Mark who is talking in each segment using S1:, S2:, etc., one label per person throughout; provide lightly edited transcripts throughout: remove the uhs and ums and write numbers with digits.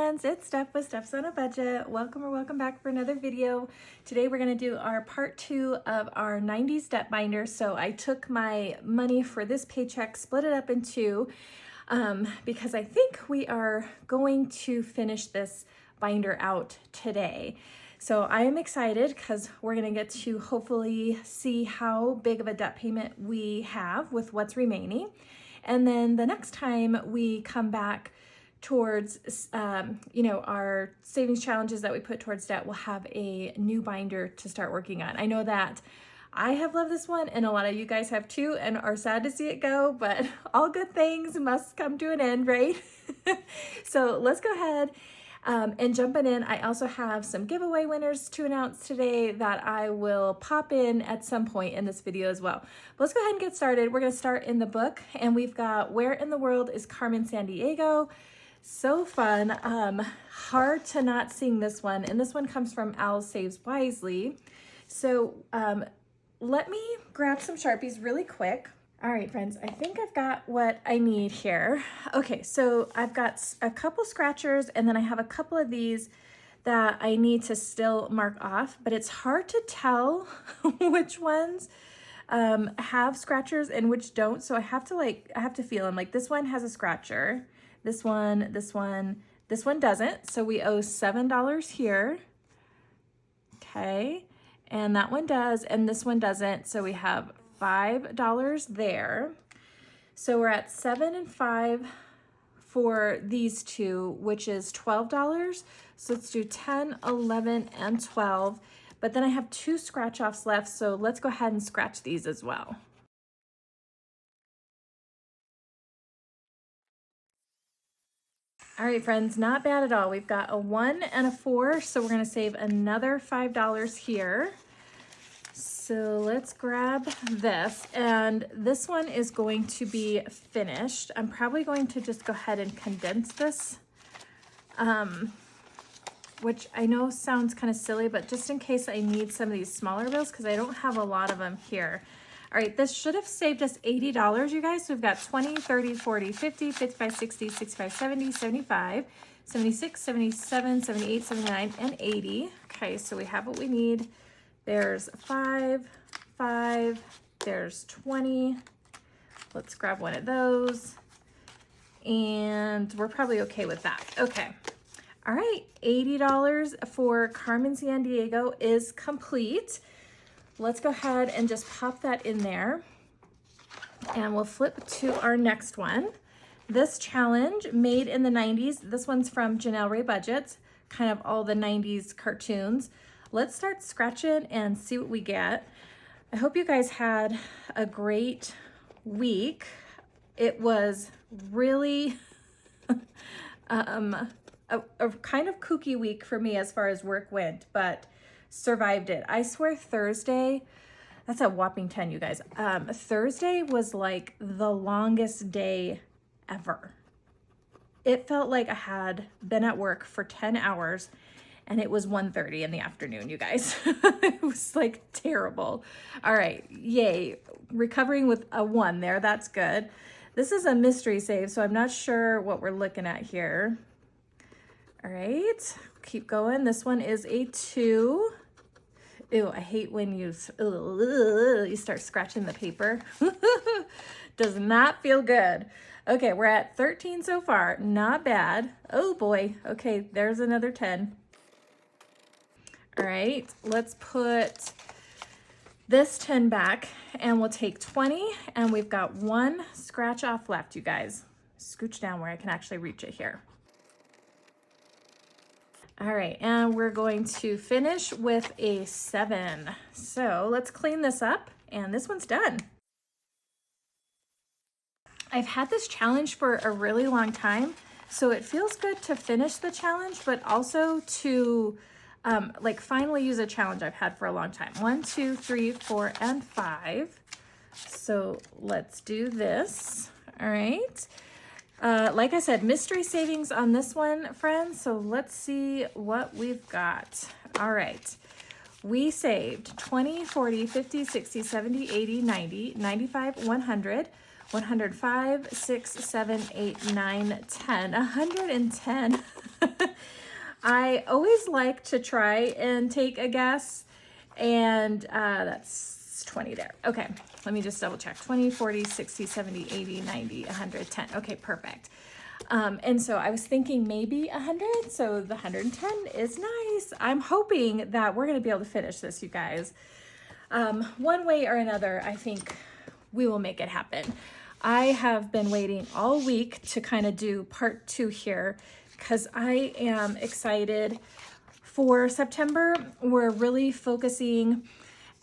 S1: friends, it's Steph with Stefsonabudget. Welcome back for another video. Today we're going to do our part 2 of our 90s debt binder. So I took my money for this paycheck, split it up in two, because I think we are going to finish this binder out today. So I am excited because we're going to get to hopefully see how big of a debt payment we have with what's remaining. And then the next time we come back towards, our savings challenges that we put towards debt, we'll have a new binder to start working on. I know that I have loved this one and a lot of you guys have too and are sad to see it go, but all good things must come to an end, right? So let's go ahead and jumping in. I also have some giveaway winners to announce today that I will pop in at some point in this video as well. But let's go ahead and get started. We're going to start in the book, and we've got Where in the World is Carmen San Diego? So fun. Hard to not sing this one, and this one comes from Al Saves Wisely. So let me grab some Sharpies really quick. All right, friends, I think I've got what I need here. Okay, so I've got a couple scratchers, and then I have a couple of these that I need to still mark off, but it's hard to tell which ones have scratchers and which don't. So I have to feel them. Like this one has a scratcher. This one doesn't. So we owe $7 here. Okay, and that one does, and this one doesn't. So we have $5 there. So we're at 7 and 5 for these two, which is $12. So let's do 10, 11, and 12. But then I have 2 scratch offs left. So let's go ahead and scratch these as well. All right, friends, not bad at all. We've got a 1 and a 4. So we're going to save another $5 here. So let's grab this, and this one is going to be finished. I'm probably going to just go ahead and condense this, which I know sounds kind of silly, but just in case I need some of these smaller bills, because I don't have a lot of them here. All right, this should have saved us $80, you guys. So we've got 20, 30, 40, 50, 55, 60, 65, 70, 75, 76, 77, 78, 79, and 80. Okay, so we have what we need. There's 5, there's 20. Let's grab one of those. And we're probably okay with that. Okay. All right, $80 for Carmen San Diego is complete. Let's go ahead and just pop that in there. And we'll flip to our next one. This challenge, made in the 90s. This one's from Janelle Ray Budgets, kind of all the 90s cartoons. Let's start scratching and see what we get. I hope you guys had a great week. It was really a kind of kooky week for me as far as work went, but survived it. I swear Thursday, that's a whopping 10, you guys. Thursday was like the longest day ever. It felt like I had been at work for 10 hours and it was 1:30 in the afternoon, you guys. It was like terrible. All right, yay. Recovering with a 1 there, that's good. This is a mystery save, so I'm not sure what we're looking at here. All right, keep going. This one is a 2. Ew, I hate when you start scratching the paper. Does not feel good. Okay, we're at 13 so far, not bad. Oh boy, okay, there's another 10. All right, let's put this 10 back and we'll take 20, and we've got 1 scratch off left, you guys. Scooch down where I can actually reach it here. All right, and we're going to finish with a 7. So let's clean this up, and this one's done. I've had this challenge for a really long time, so it feels good to finish the challenge, but also to finally use a challenge I've had for a long time. 1, 2, 3, 4, and 5. So let's do this. All right. Like I said, mystery savings on this one, friends. So let's see what we've got. All right. We saved 20, 40, 50, 60, 70, 80, 90, 95, 100. 105, 6, 7, 8, 9, 10. 110. I always like to try and take a guess, and that's 20 there. Okay, let me just double check. 20, 40, 60, 70, 80, 90, 110. Okay, perfect. And so I was thinking maybe 100, so the 110 is nice. I'm hoping that we're gonna be able to finish this, you guys. One way or another, I think we will make it happen. I have been waiting all week to kind of do part 2 here because I am excited for September. We're really focusing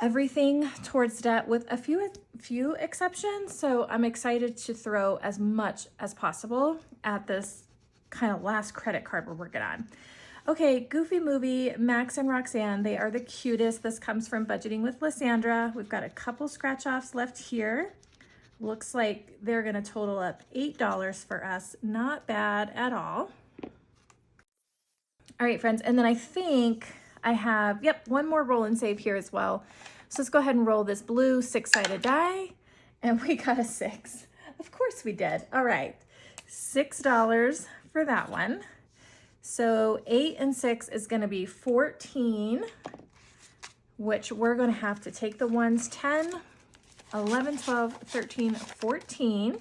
S1: everything towards debt with a few exceptions. So I'm excited to throw as much as possible at this kind of last credit card we're working on. Okay, Goofy Movie, Max and Roxanne, they are the cutest. This comes from Budgeting with Lysandra. We've got a couple scratch offs left here. Looks like they're gonna total up $8 for us. Not bad at all. All right, friends, and then I think I have, yep, one more roll and save here as well. So let's go ahead and roll this blue 6-sided die, and we got a 6. Of course we did. All right, $6 for that one. So 8 and 6 is gonna be 14, which we're gonna have to take the ones 10, 11, 12, 13, 14.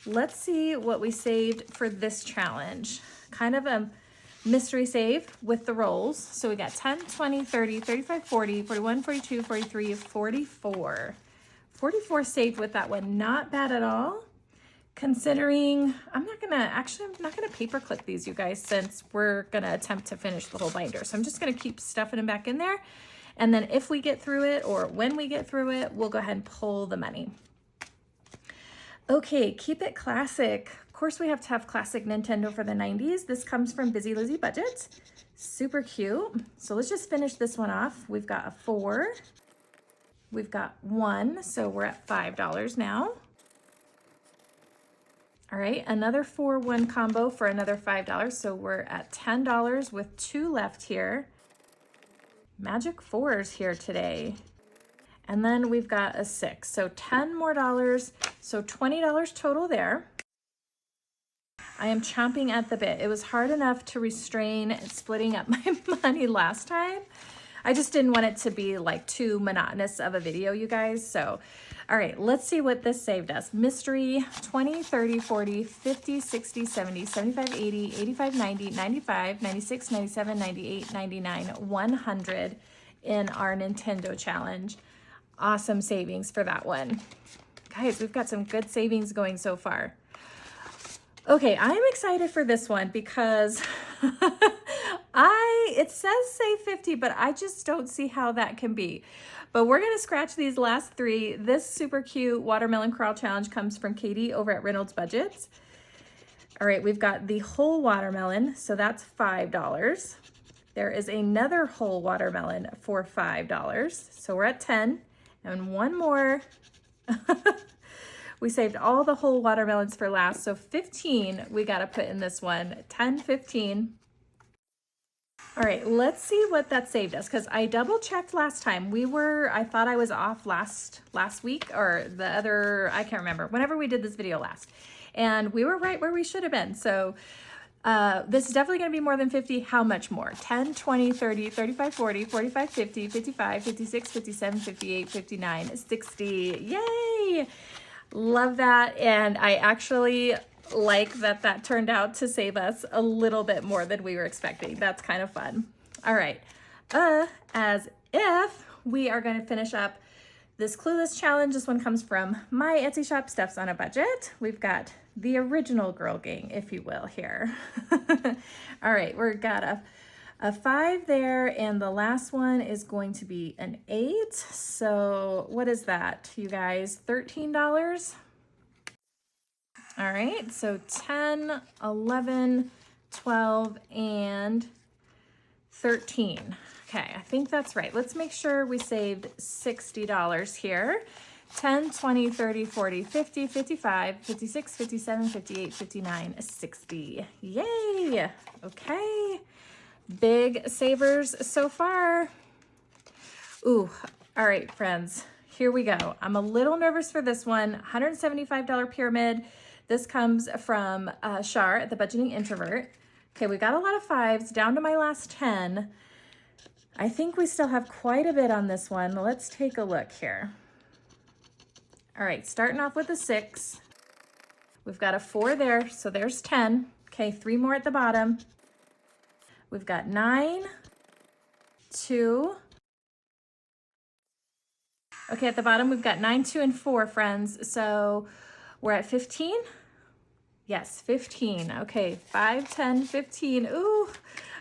S1: Let's see what we saved for this challenge. Kind of a mystery save with the rolls. So we got 10, 20, 30, 35, 40, 41, 42, 43, 44. 44 saved with that one. Not bad at all. Considering, I'm not gonna paper clip these, you guys, since we're gonna attempt to finish the whole binder. So I'm just gonna keep stuffing them back in there. And then if we get through it, or when we get through it, we'll go ahead and pull the money. Okay, keep it classic. Of course, we have to have classic Nintendo for the 90s. This comes from Busy Lizzie Budget. Super cute. So let's just finish this one off. We've got a 4. We've got 1, so we're at $5 now. All right, another 4-1 combo for another $5. So we're at $10 with 2 left here. Magic 4s here today. And then we've got a 6. So 10 more dollars. So $20 total there. I am chomping at the bit. It was hard enough to restrain splitting up my money last time. I just didn't want it to be like too monotonous of a video, you guys. So, all right, let's see what this saved us. Mystery, 20, 30, 40, 50, 60, 70, 75, 80, 85, 90, 95, 96, 97, 98, 99, 100 in our Nintendo challenge. Awesome savings for that one. Guys, we've got some good savings going so far. Okay, I'm excited for this one because it says save 50, but I just don't see how that can be. But we're gonna scratch these last 3. This super cute watermelon crawl challenge comes from Katie over at Reynolds Budgets. All right, we've got the whole watermelon, so that's $5. There is another whole watermelon for $5. So we're at 10, and one more. We saved all the whole watermelons for last, so 15 we gotta put in this one. 10, 15. All right, let's see what that saved us, because I double checked last time. I thought I was off last week, or the other, I can't remember, whenever we did this video last. And we were right where we should have been. So this is definitely gonna be more than 50. How much more? 10, 20, 30, 35, 40, 45, 50, 55, 56, 57, 58, 59, 60. Yay! Love that. And I actually like that turned out to save us a little bit more than we were expecting. That's kind of fun. All right. As if we are going to finish up this Clueless challenge. This one comes from my Etsy shop, Stefsonabudget. We've got the original girl gang, if you will, here. All right, we've got a 5 there, and the last one is going to be an 8. So what is that, you guys? $13? All right, so 10, 11, 12, and 13. Okay, I think that's right. Let's make sure we saved $60 here. 10, 20, 30, 40, 50, 55, 56, 57, 58, 59, 60. Yay! Okay. Big savers so far. Ooh, all right, friends. here we go. I'm a little nervous for this one. $175 pyramid. This comes from Shar at the Budgeting Introvert. Okay, we got a lot of 5s down to my last 10. I think we still have quite a bit on this one. Let's take a look here. All right, starting off with a 6. We've got a 4 there, so there's 10. Okay, 3 more at the bottom. We've got 9, 2. Okay, at the bottom, we've got 9, 2, and 4, friends. So we're at 15. Yes, 15. Okay, 5, 10, 15. Ooh,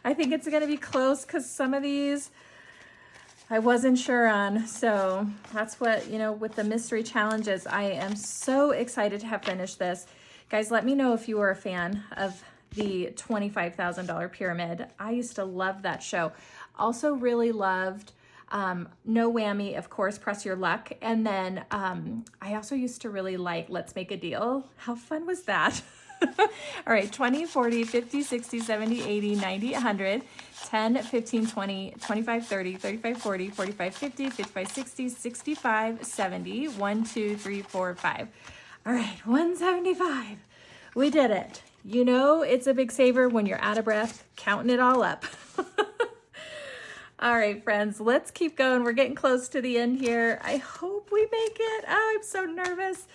S1: I think it's gonna be close because some of these I wasn't sure on. So that's what, you know, with the mystery challenges, I am so excited to have finished this. Guys, let me know if you were a fan of the $25,000 pyramid. I used to love that show. Also really loved No Whammy, of course, Press Your Luck. And then I also used to really like Let's Make a Deal. How fun was that? All right, 20, 40, 50, 60, 70, 80, 90, 100, 10, 15, 20, 25, 30, 35, 40, 45, 50, 55, 60, 65, 70, 1, 2, 3, 4, 5. All right, 175. We did it. You know, it's a big saver when you're out of breath, counting it all up. All right, friends, let's keep going. We're getting close to the end here. I hope we make it. Oh, I'm so nervous.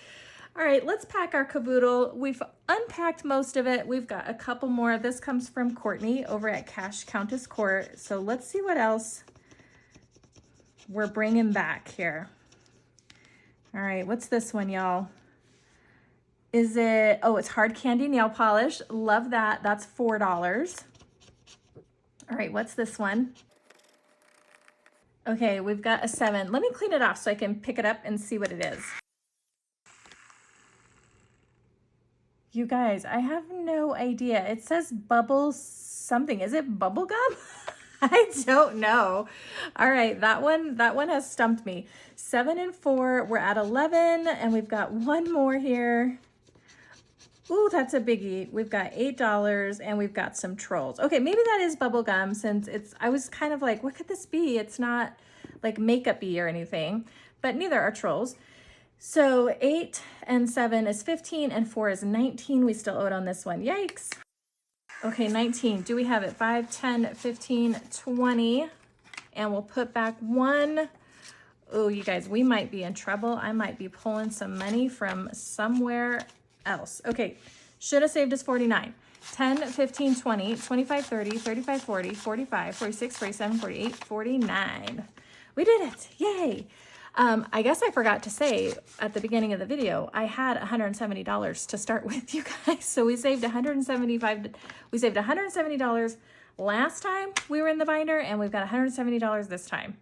S1: All right, let's pack our Kaboodle. We've unpacked most of it. We've got a couple more. This comes from Courtney over at Cash Countess Court. So let's see what else we're bringing back here. All right, what's this one, y'all? Is it, oh, it's hard candy nail polish. Love that. That's $4. All right, what's this one? Okay, we've got a 7. Let me clean it off so I can pick it up and see what it is. You guys, I have no idea. It says bubble something. Is it bubble gum? I don't know. All right, that one has stumped me. 7 and 4, we're at 11, and we've got one more here. Ooh, that's a biggie. We've got $8 and we've got some trolls. Okay, maybe that is bubble gum since I was kind of like, what could this be? It's not like makeup-y or anything, but neither are trolls. So 8 and 7 is 15 and 4 is 19. We still owed on this one. Yikes. Okay, 19. Do we have it? 5, 10, 15, 20. And we'll put back 1. Oh, you guys, we might be in trouble. I might be pulling some money from somewhere else. Okay, should have saved us 49. 10, 15, 20, 25, 30, 35, 40, 45, 46, 47, 48, 49. We did it. Yay. I guess I forgot to say at the beginning of the video, I had $170 to start with, you guys. So we saved $170 last time we were in the binder, and we've got $170 this time.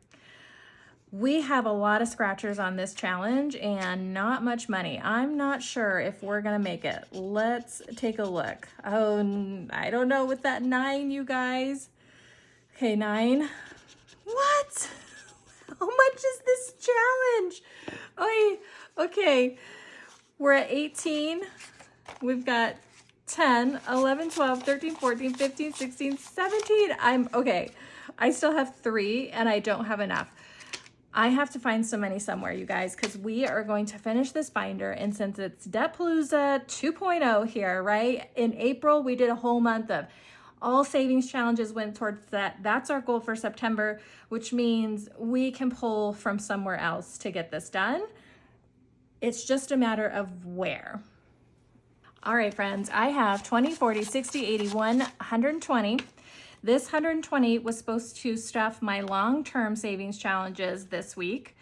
S1: We have a lot of scratchers on this challenge and not much money. I'm not sure if we're gonna make it. Let's take a look. Oh, I don't know with that 9, you guys. Okay, 9. What? How much is this challenge? Oy, okay, we're at 18. We've got 10, 11, 12, 13, 14, 15, 16, 17. Okay. I still have 3 and I don't have enough. I have to find some money somewhere, you guys, because we are going to finish this binder. And since it's Debtpalooza 2.0 here, right? In April, we did a whole month of all savings challenges went towards that. That's our goal for September, which means we can pull from somewhere else to get this done. It's just a matter of where. All right, friends, I have 20, 40, 60, 81, 120. This 120 was supposed to stuff my long-term savings challenges this week,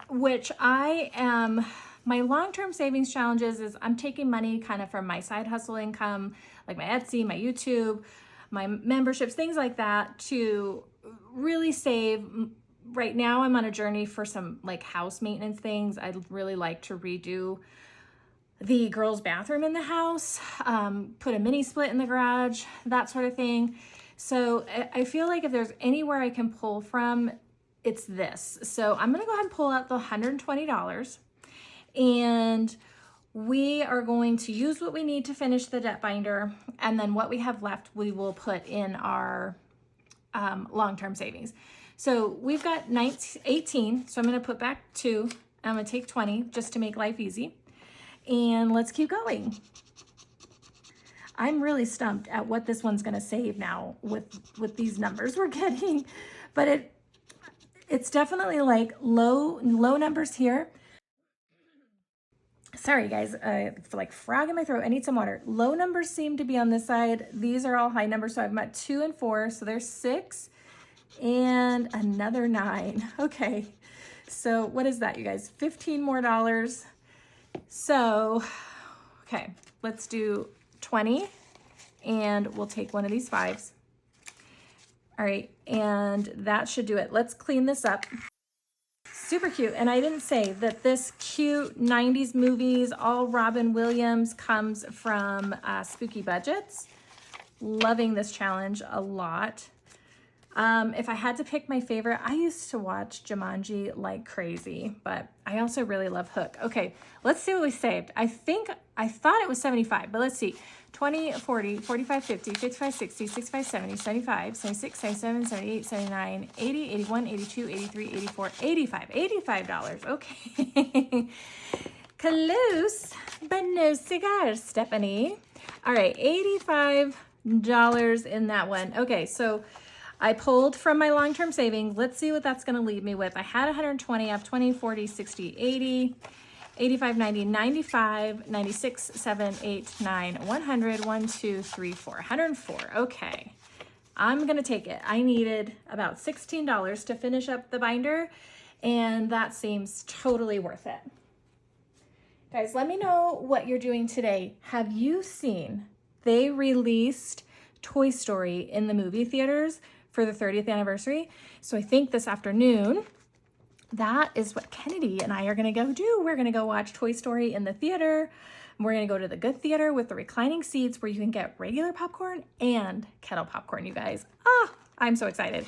S1: which my long-term savings challenges is I'm taking money kind of from my side hustle income, like my Etsy, my YouTube, my memberships, things like that, to really save. Right now I'm on a journey for some like house maintenance things. I'd really like to redo the girls' bathroom in the house, put a mini split in the garage, that sort of thing. So I feel like if there's anywhere I can pull from, it's this. So I'm gonna go ahead and pull out the $120, and we are going to use what we need to finish the debt binder, and then what we have left we will put in our long-term savings. So we've got 18, so I'm gonna put back 2. I'm gonna take 20 just to make life easy. And let's keep going. I'm really stumped at what this one's gonna save now with these numbers we're getting, but it's definitely like low numbers here. Sorry guys, like frog in my throat. I need some water. Low numbers seem to be on this side. These are all high numbers, so I've got 2 and 4, so there's 6 and another 9. Okay, so what is that, you guys? $15 more. So, okay, let's do 20, and we'll take one of these 5s. All right, and that should do it. Let's clean this up. Super cute. And I didn't say that this cute 90s movies, all Robin Williams, comes from Spooky Budgets. Loving this challenge a lot. If I had to pick my favorite, I used to watch Jumanji like crazy, but I also really love Hook. Okay, let's see what we saved. I thought it was 75, but let's see. 20, 40, 45, 50, 55, 60, 65, 70, 75, 76, 77, 78, 79, 80, 81, 82, 83, 84, 85. $85. Okay. Close, but no cigars, Stephanie. All right, $85 in that one. Okay, so I pulled from my long-term savings. Let's see what that's going to leave me with. I had 120, I have 20, 40, 60, 80, 85, 90, 95, 96, 7, 8, 9, 100, 1, 2, 3, 4, 104. Okay, I'm going to take it. I needed about $16 to finish up the binder, and that seems totally worth it. Guys, let me know what you're doing today. Have you seen they released Toy Story in the movie theaters for the 30th anniversary? So I think this afternoon, that is what Kennedy and I are going to go do. We're going to go watch Toy Story in the theater. We're going to go to the good theater with the reclining seats where you can get regular popcorn and kettle popcorn, you guys. I'm so excited.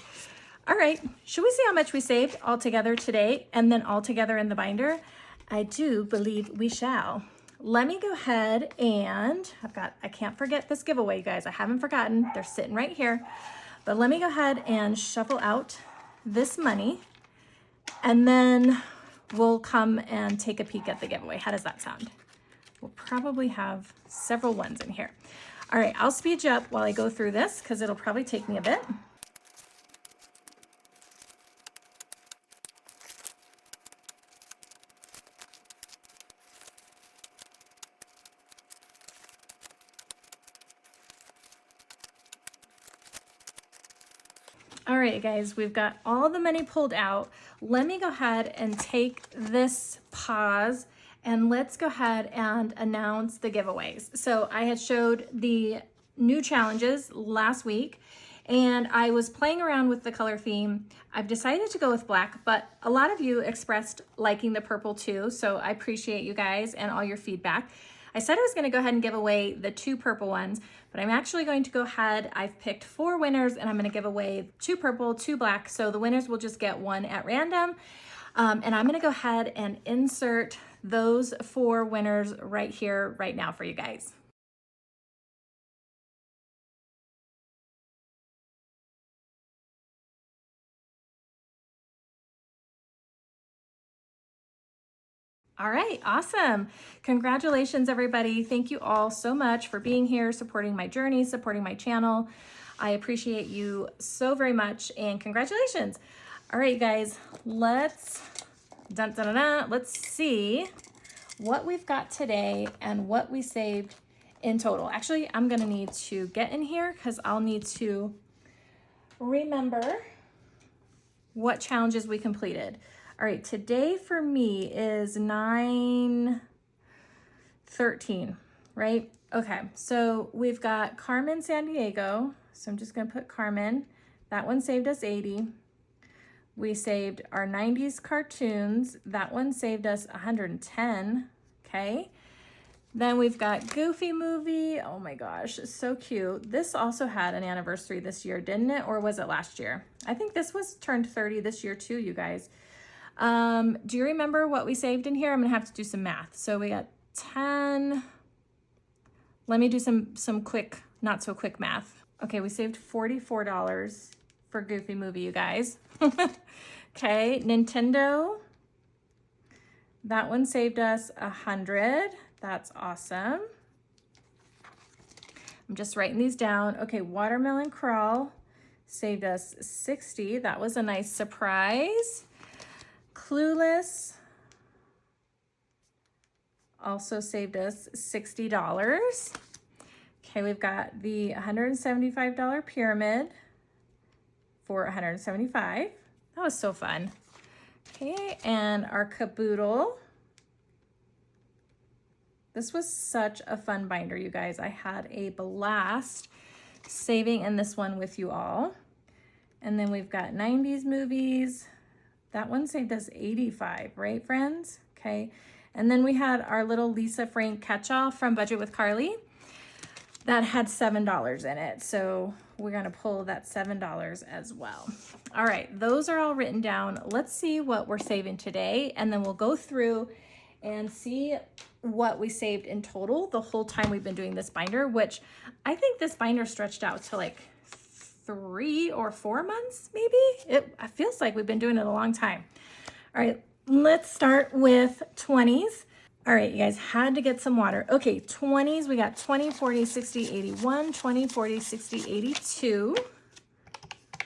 S1: All right, should we see how much we saved all together today and then all together in the binder? I do believe we shall. Let me go ahead and I can't forget this giveaway, you guys. I haven't forgotten. They're sitting right here. But let me go ahead and shuffle out this money, and then we'll come and take a peek at the giveaway. How does that sound? We'll probably have several ones in here. All right, I'll speed you up while I go through this because it'll probably take me a bit. All right, guys, we've got all the money pulled out. Let me go ahead and take this pause and let's go ahead and announce the giveaways. So I had showed the new challenges last week and I was playing around with the color theme. I've decided to go with black, but a lot of you expressed liking the purple too. So I appreciate you guys and all your feedback. I said I was going to go ahead and give away the 2 purple ones, but I'm actually going to go ahead. I've picked 4 winners and I'm going to give away 2 purple, 2 black. So the winners will just get 1 at random. And I'm going to go ahead and insert those 4 winners right here, right now for you guys. All right, awesome. Congratulations, everybody. Thank you all so much for being here, supporting my journey, supporting my channel. I appreciate you so very much, and congratulations. All right, guys, let's see what we've got today and what we saved in total. Actually, I'm gonna need to get in here because I'll need to remember what challenges we completed. All right, today for me is 9/13, right? Okay, so we've got Carmen San Diego. So I'm just gonna put Carmen. That one saved us 80. We saved our 90s cartoons. That one saved us 110, okay? Then we've got Goofy Movie. Oh my gosh, it's so cute. This also had an anniversary this year, didn't it? Or was it last year? I think this was turned 30 this year too, you guys. Do you remember what we saved in here? I'm gonna have to do some math. So we got 10. Let me do some quick, not so quick math. Okay, we saved $44 for Goofy Movie, you guys. Okay, Nintendo. That one saved us 100. That's awesome. I'm just writing these down. Okay, Watermelon Crawl saved us 60. That was a nice surprise. Clueless also saved us $60. Okay, we've got the $175 pyramid for $175. That was so fun. Okay, and our Kaboodle. This was such a fun binder, you guys. I had a blast saving in this one with you all. And then we've got 90s movies. That one saved us 85, right, friends? Okay. And then we had our little Lisa Frank catch-all from Budget with Carly. That had $7 in it. So we're gonna pull that $7 as well. All right, those are all written down. Let's see what we're saving today, and then we'll go through and see what we saved in total the whole time we've been doing this binder, which I think this binder stretched out to like 3 or 4 months, maybe. It feels like we've been doing it a long time. All right, let's start with 20s. All right, you guys had to get some water. Okay, 20s, we got 20, 40, 60, 81, 20, 40, 60, 82.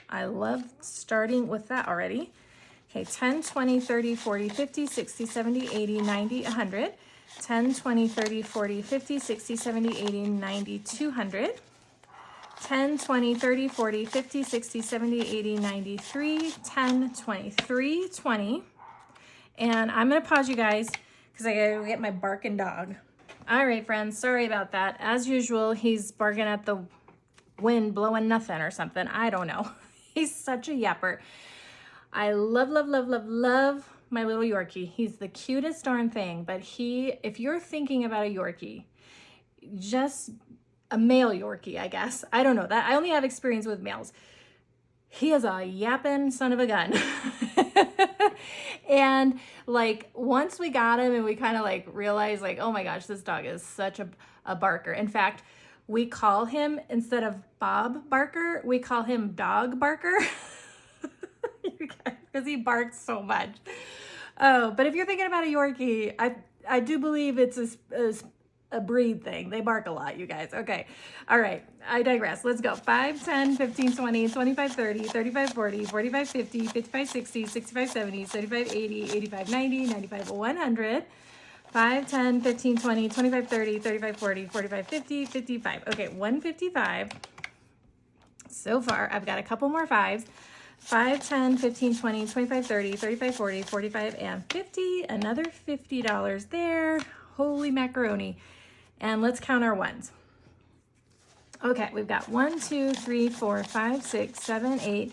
S1: I love starting with that already. Okay, 10, 20, 30, 40, 50, 60, 70, 80, 90, 100. 10, 20, 30, 40, 50, 60, 70, 80, 90, 200. 10, 20, 30, 40, 50, 60, 70, 80, 93, 10, 23, 20. And I'm gonna pause you guys because I gotta get my barking dog. All right, friends, sorry about that. As usual, he's barking at the wind, blowing nothing or something. I don't know. He's such a yapper. I love, love, love, love, love my little Yorkie. He's the cutest darn thing, but if you're thinking about a Yorkie, just a male Yorkie, I guess. I don't know that. I only have experience with males. He is a yapping son of a gun. And like, once we got him and we kind of like realized like, oh my gosh, this dog is such a barker. In fact, we call him, instead of Bob Barker, we call him Dog Barker. Because he barks so much. Oh, but if you're thinking about a Yorkie, I do believe it's a breed thing. They bark a lot, you guys. Okay. All right. I digress. Let's go. 5, 10, 15, 20, 25, 30, 35, 40, 45, 50, 55, 60, 65, 70, 75, 80, 85, 90, 95, 100. 5, 10, 15, 20, 25, 30, 35, 40, 45, 50, 55. Okay, 155. So far, I've got a couple more 5s. 5, 10, 15, 20, 25, 30, 35, 40, 45, and 50. Another $50 there. Holy macaroni. And let's count our 1s. Okay, we've got 1, 2, 3, 4, 5, 6, 7, 8,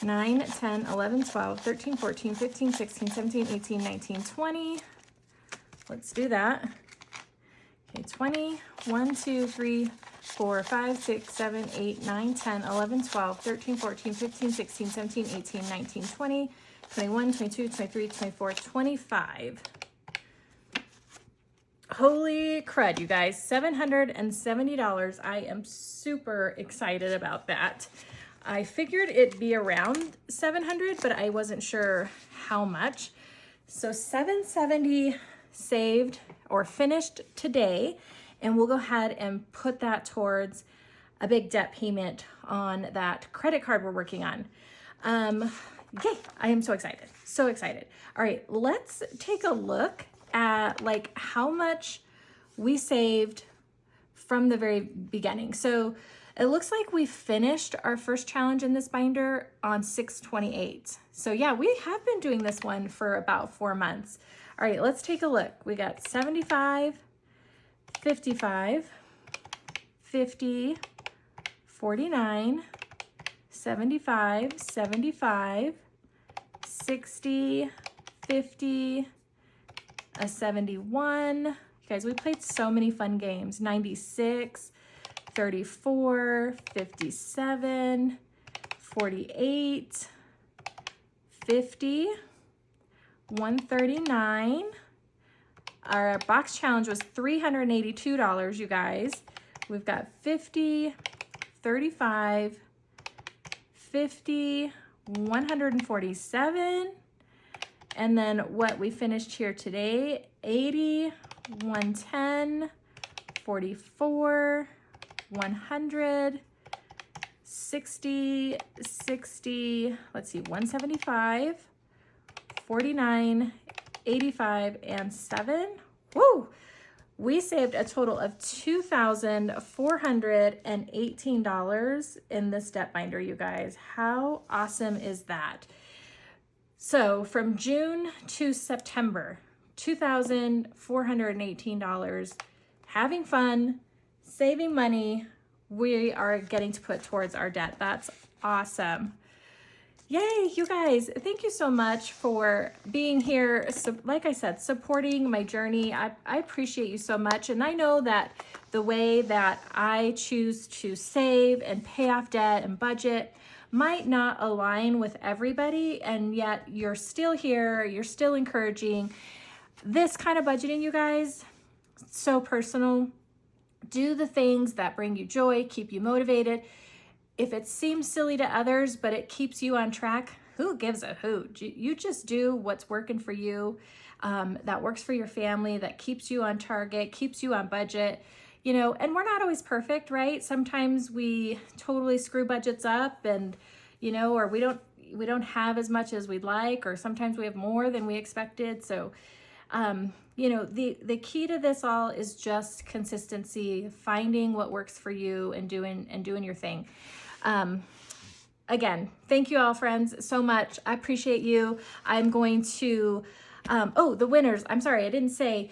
S1: 9, 10, 11, 12, 13, 14, 15, 16, 17, 18, 19, 20. Let's do that. Okay, 20, 1, 2, 3, 4, 5, 6, 7, 8, 9, 10, 11, 12, 13, 14, 15, 16, 17, 18, 19, 20, 21, 22, 23, 24, 25. Holy crud, you guys, $770. I am super excited about that. I figured it'd be around 700, but I wasn't sure how much. So 770 saved or finished today, and we'll go ahead and put that towards a big debt payment on that credit card we're working on. Yay, I am so excited, so excited. All right, let's take a look at like how much we saved from the very beginning. So it looks like we finished our first challenge in this binder on 6/28. So yeah, we have been doing this one for about 4 months. All right, let's take a look. We got 75, 55, 50, 49, 75, 75, 60, 50, a 71. You guys, we played so many fun games. 96, 34, 57, 48, 50, 139. Our box challenge was $382, you guys. We've got 50, 35, 50, 147. And then what we finished here today, 80, 110, 44, 100, 60, 60, let's see, 175, 49, 85, and 7. Woo! We saved a total of $2,418 in this debt binder, you guys. How awesome is that? So from June to September, $2,418, having fun, saving money, we are getting to put towards our debt. That's awesome. Yay, you guys, thank you so much for being here. So, like I said, supporting my journey. I appreciate you so much. And I know that the way that I choose to save and pay off debt and budget might not align with everybody, and yet you're still here, you're still encouraging. This kind of budgeting, you guys, so personal. Do the things that bring you joy, keep you motivated. If it seems silly to others, but it keeps you on track, who gives a hoot? You just do what's working for you, that works for your family, that keeps you on target, keeps you on budget, you know, and we're not always perfect, right? Sometimes we totally screw budgets up and, you know, or we don't have as much as we'd like, or sometimes we have more than we expected. So, you know, the key to this all is just consistency, finding what works for you and doing your thing. Again, thank you all, friends, so much. I appreciate you. I'm going to, oh, the winners. I'm sorry, I didn't say.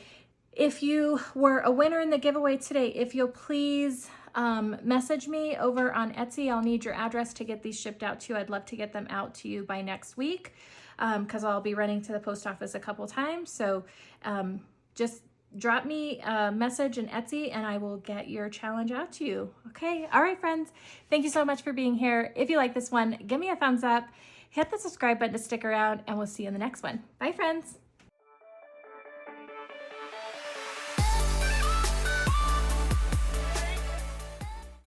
S1: If you were a winner in the giveaway today, if you'll please message me over on Etsy. I'll need your address to get these shipped out to you. I'd love to get them out to you by next week because I'll be running to the post office a couple times. So just drop me a message in Etsy and I will get your challenge out to you. Okay. All right, friends. Thank you so much for being here. If you like this one, give me a thumbs up, hit the subscribe button to stick around, and we'll see you in the next one. Bye, friends.